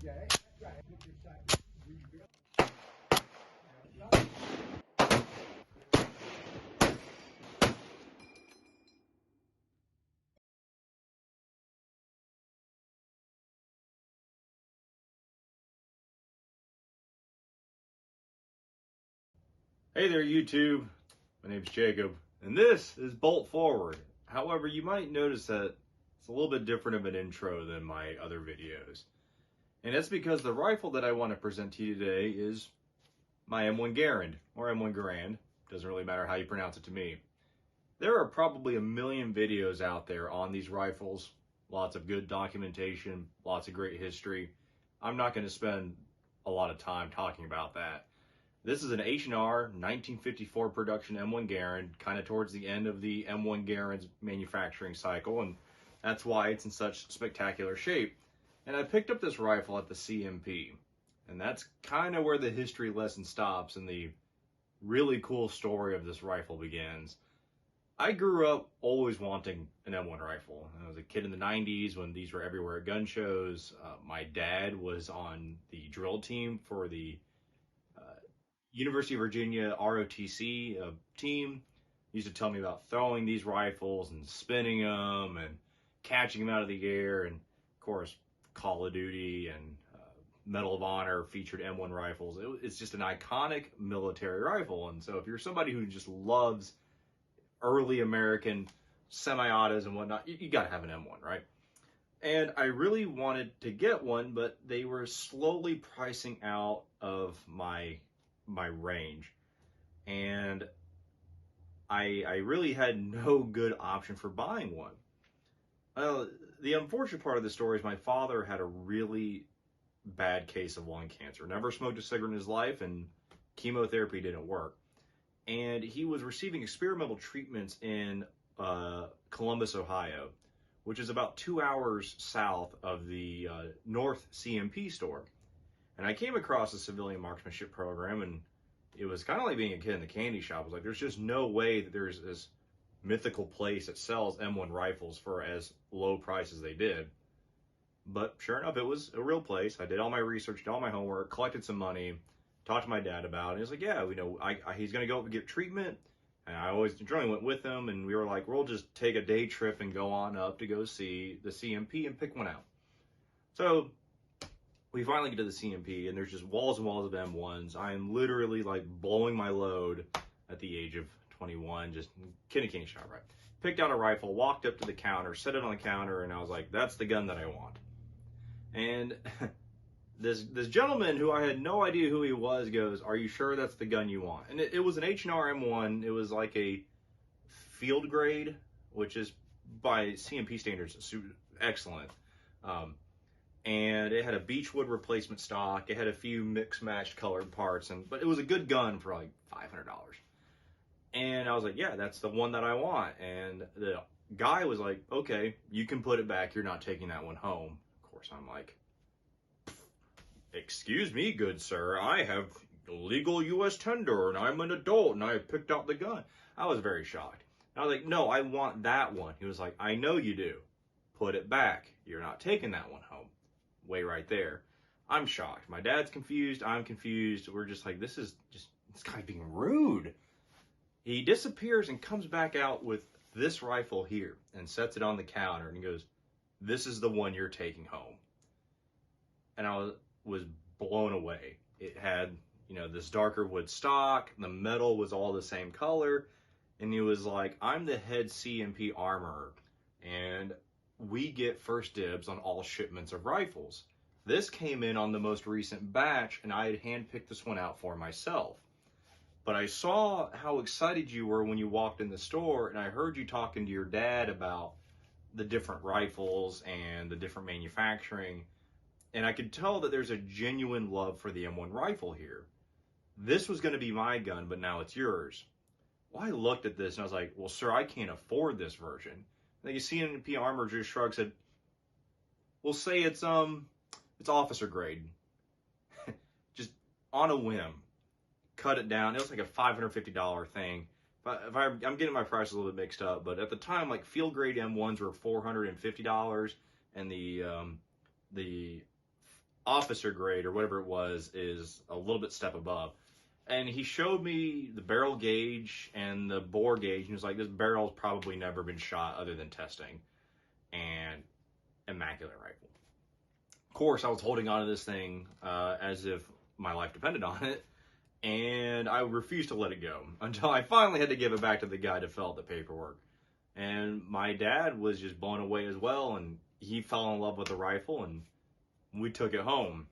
Hey there, YouTube. My name's Jacob, and this is Bolt Forward. However, you might notice that it's a little bit different of an intro than my other videos. And that's because the rifle that I want to present to you today is my M1 Garand, or M1 Garand. Doesn't really matter how you pronounce it to me. There are probably a million videos out there on these rifles. Lots of good documentation, lots of great history. I'm not going to spend a lot of time talking about that. This is an H&R 1954 production M1 Garand, kind of towards the end of the M1 Garand's manufacturing cycle, and that's why it's in such spectacular shape. And I picked up this rifle at the CMP, and that's kind of where the history lesson stops and the really cool story of this rifle begins. I grew up always wanting an M1 rifle. I was a kid in the 90s when these were everywhere at gun shows. My dad was on the drill team for the University of Virginia ROTC team. He used to tell me about throwing these rifles and spinning them and catching them out of the air. And of course, Call of Duty and Medal of Honor featured M1 rifles. It's just an iconic military rifle. And so if you're somebody who just loves early American semi-autos and whatnot, you got to have an M1, right? And I really wanted to get one, but they were slowly pricing out of my range, and I really had no good option for buying one. The unfortunate part of the story is my father had a really bad case of lung cancer. Never smoked a cigarette in his life, and chemotherapy didn't work. And he was receiving experimental treatments in Columbus, Ohio, which is about 2 hours south of the North CMP store. And I came across a civilian marksmanship program, and it was kind of like being a kid in the candy shop. I was like, there's just no way that there's this mythical place that sells M1 rifles for as low price as they did. But sure enough, it was a real place. I did all my research, did all my homework, collected some money, talked to my dad about it. And he was like, yeah, he's going to go up and get treatment. And I always generally went with him, and we were like, we'll just take a day trip and go on up to go see the CMP and pick one out. So we finally get to the CMP, and there's just walls and walls of M1s. I am literally like blowing my load at the age of 21, just kid in a candy shop, right? Picked out a rifle, walked up to the counter, set it on the counter, and I was like, that's the gun that I want. And this gentleman, who I had no idea who he was, goes, are you sure that's the gun you want? And it was an H&R M1. It was like a field grade, which is by CMP standards excellent. And it had a beechwood replacement stock. It had a few mixed-matched colored parts, but it was a good gun for like $500. And I was like, yeah, that's the one that I want. And the guy was like, okay, you can put it back. You're not taking that one home. Of course, I'm like, excuse me, good sir. I have legal U.S. tender, and I'm an adult, and I picked out the gun. I was very shocked. And I was like, no, I want that one. He was like, I know you do. Put it back. You're not taking that one home. Way right there. I'm shocked. My dad's confused. I'm confused. We're just like, this guy's being rude. He disappears and comes back out with this rifle here and sets it on the counter, and he goes, this is the one you're taking home. And I was blown away. It had, this darker wood stock. The metal was all the same color. And he was like, I'm the head CMP armorer, and we get first dibs on all shipments of rifles. This came in on the most recent batch, and I had handpicked this one out for myself. But I saw how excited you were when you walked in the store, and I heard you talking to your dad about the different rifles and the different manufacturing, and I could tell that there's a genuine love for the M1 rifle here. This was going to be my gun, but now it's yours. Well, I looked at this, and I was like, well, sir, I can't afford this version. Like, you see, CMP Armor just shrugged, said, we'll say it's officer grade. Just on a whim, cut it down. It was like a $550 thing. But I'm getting my prices a little bit mixed up. But at the time, like, field grade M1s were $450, and the officer grade or whatever it was is a little bit step above. And he showed me the barrel gauge and the bore gauge, and he was like, this barrel's probably never been shot other than testing. And immaculate rifle. Of course, I was holding on to this thing as if my life depended on it, and I refused to let it go until I finally had to give it back to the guy to fill out the paperwork. And my dad was just blown away as well, and he fell in love with the rifle, and we took it home.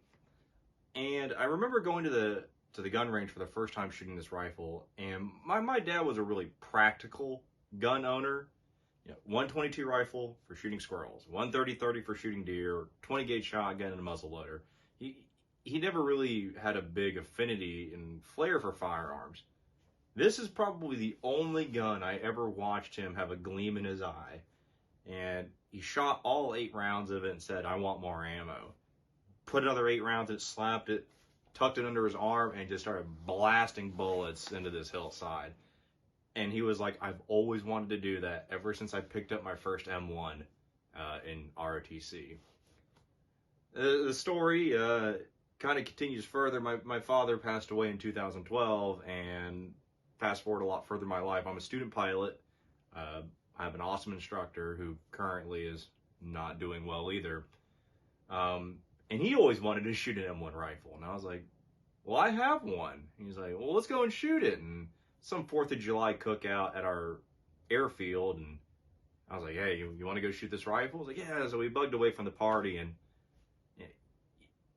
And I remember going to the gun range for the first time shooting this rifle, and my dad was a really practical gun owner. You know, 122 rifle for shooting squirrels, 130-30 for shooting deer, 20 gauge shotgun, and a muzzle loader. He never really had a big affinity and flair for firearms. This is probably the only gun I ever watched him have a gleam in his eye. And he shot all 8 rounds of it and said, "I want more ammo." Put another 8 rounds in it, slapped it, tucked it under his arm, and just started blasting bullets into this hillside. And he was like, "I've always wanted to do that ever since I picked up my first M1 in ROTC." The story kind of continues further. My father passed away in 2012, and fast forward a lot further in my life. I'm a student pilot. I have an awesome instructor who currently is not doing well either. And he always wanted to shoot an M1 rifle. And I was like, "Well, I have one." And he's like, "Well, let's go and shoot it." And some 4th of July cookout at our airfield, and I was like, "Hey, you want to go shoot this rifle?" I was like, "Yeah." So we bugged away from the party, and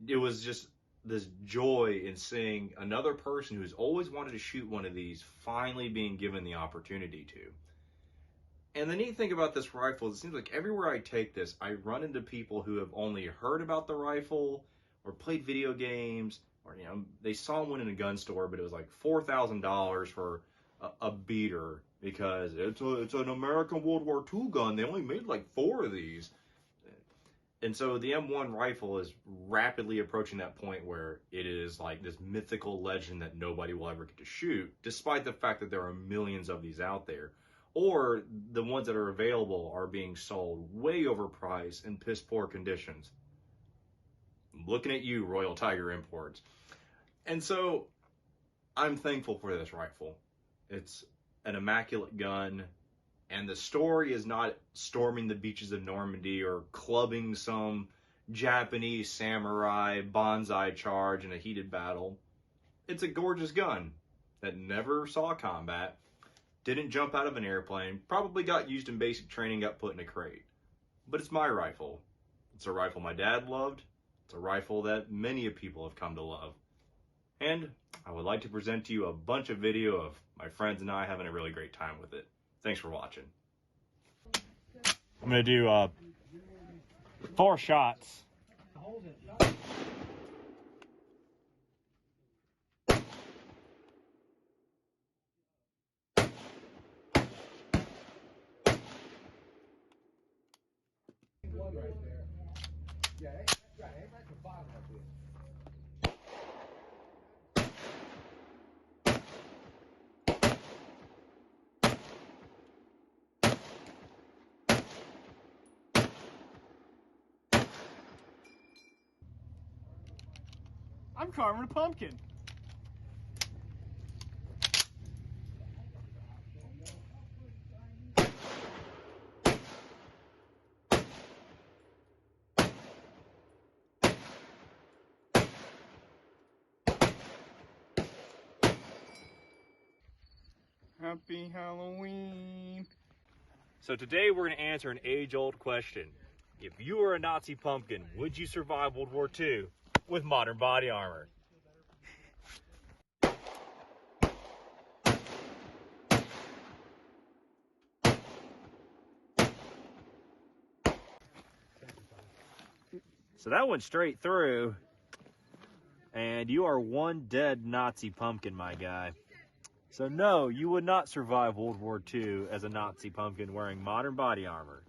it was just this joy in seeing another person who's always wanted to shoot one of these finally being given the opportunity to. And the neat thing about this rifle is it seems like everywhere I take this, I run into people who have only heard about the rifle or played video games, or, you know, they saw one in a gun store, but it was like $4,000 for a beater because it's an American World War II gun. They only made like 4 of these. And so the M1 rifle is rapidly approaching that point where it is like this mythical legend that nobody will ever get to shoot, despite the fact that there are millions of these out there. Or the ones that are available are being sold way overpriced in piss poor conditions. I'm looking at you, Royal Tiger Imports. And so I'm thankful for this rifle. It's an immaculate gun, and the story is not storming the beaches of Normandy or clubbing some Japanese samurai bonsai charge in a heated battle. It's a gorgeous gun that never saw combat, didn't jump out of an airplane, probably got used in basic training, got put in a crate. But it's my rifle. It's a rifle my dad loved. It's a rifle that many people have come to love. And I would like to present to you a bunch of video of my friends and I having a really great time with it. Thanks for watching. I'm going to do 4 shots. One right there. Yeah, right at the bottom of it. I'm carving a pumpkin. Happy Halloween. So today we're going to answer an age-old question. If you were a Nazi pumpkin, would you survive World War II with modern body armor? So that went straight through, and you are one dead Nazi pumpkin, my guy. So no, you would not survive World War II as a Nazi pumpkin wearing modern body armor.